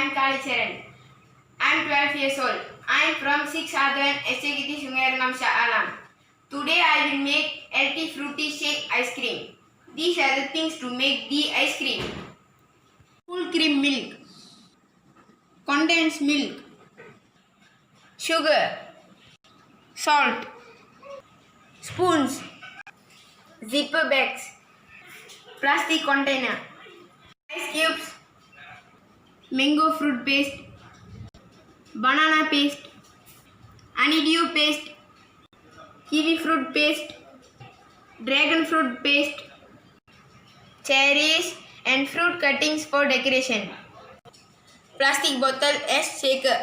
SK.Charan. I am 12 years old. I am from 6th SK.Charan. Today I will make healthy fruity shake ice cream. These are the things to make the ice cream. Full cream milk, condensed milk, sugar, salt, spoons, zipper bags, plastic container, ice cubes, mango fruit paste, banana paste, honeydew paste, kiwi fruit paste, dragon fruit paste, cherries and fruit cuttings for decoration. Plastic bottle as shaker.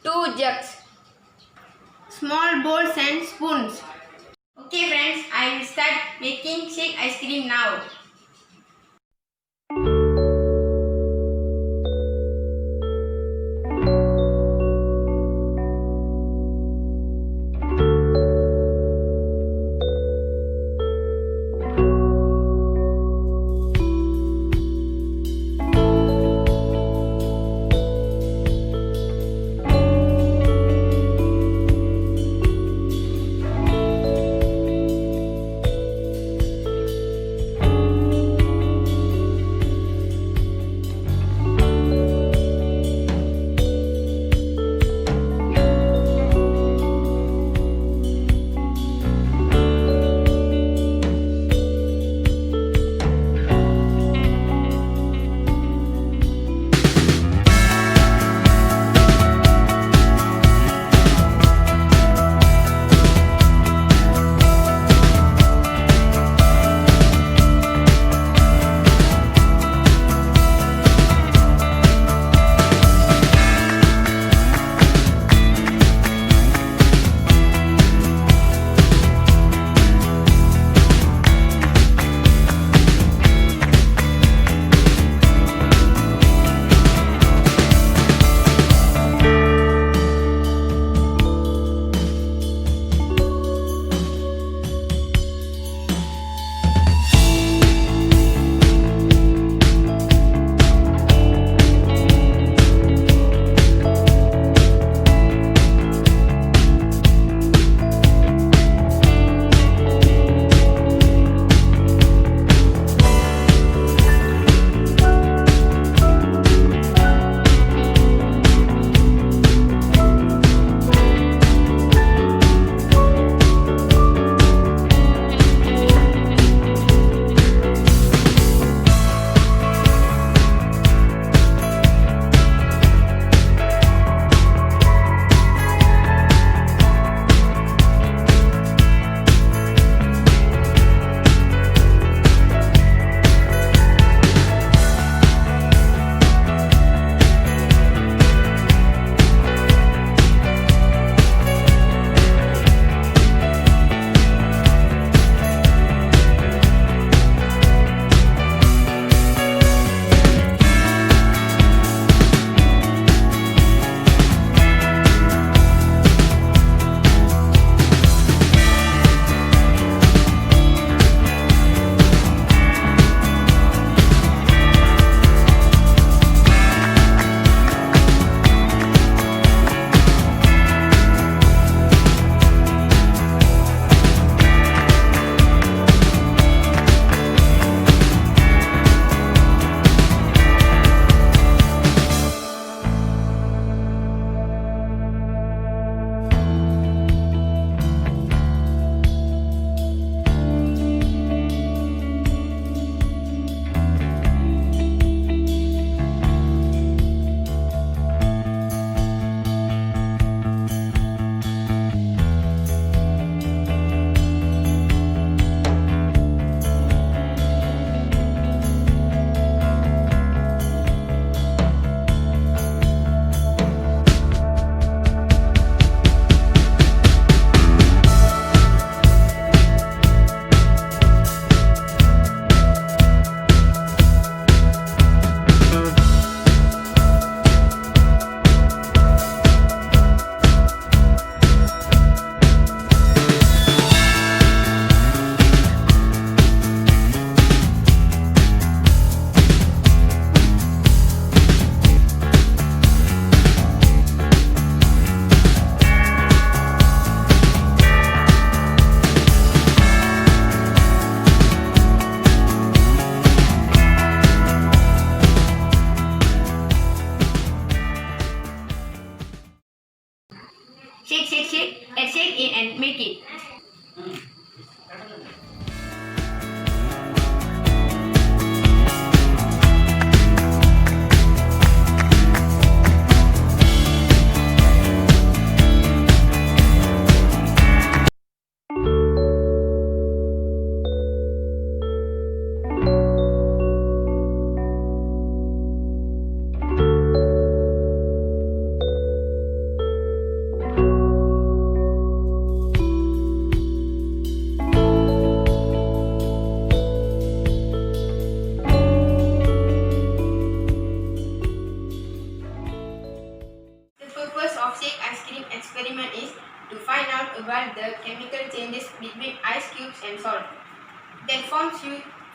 2 jugs. Small bowls and spoons. Okay friends, I will start making shake ice cream now.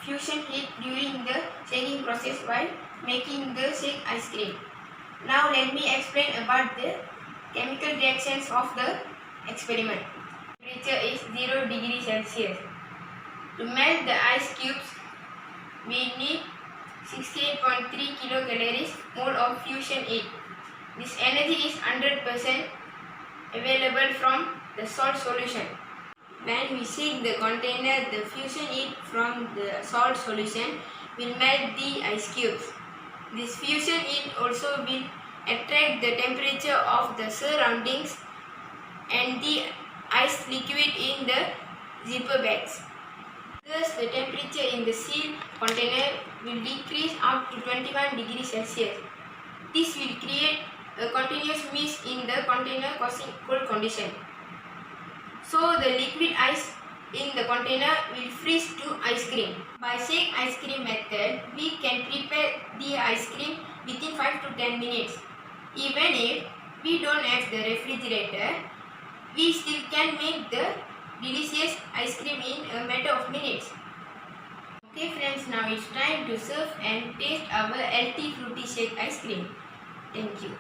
fusion heat during the shaking process while making the shake ice cream. Now let me explain about the chemical reactions of the experiment. Temperature is 0 degrees Celsius. To melt the ice cubes, we need 68.3 kilocalories mole of fusion heat. This energy is 100% available from the salt solution. When we shake the container, the fusion heat from the salt solution will melt the ice cubes. This fusion heat also will attract the temperature of the surroundings and the ice liquid in the zipper bags. Thus, the temperature in the sealed container will decrease up to 21 degrees Celsius. This will create a continuous mist in the container causing cold condition. So, the liquid ice in the container will freeze to ice cream. By shake ice cream method, we can prepare the ice cream within 5 to 10 minutes. Even if we don't have the refrigerator, we still can make the delicious ice cream in a matter of minutes. Okay friends, now it's time to serve and taste our healthy fruity shake ice cream. Thank you.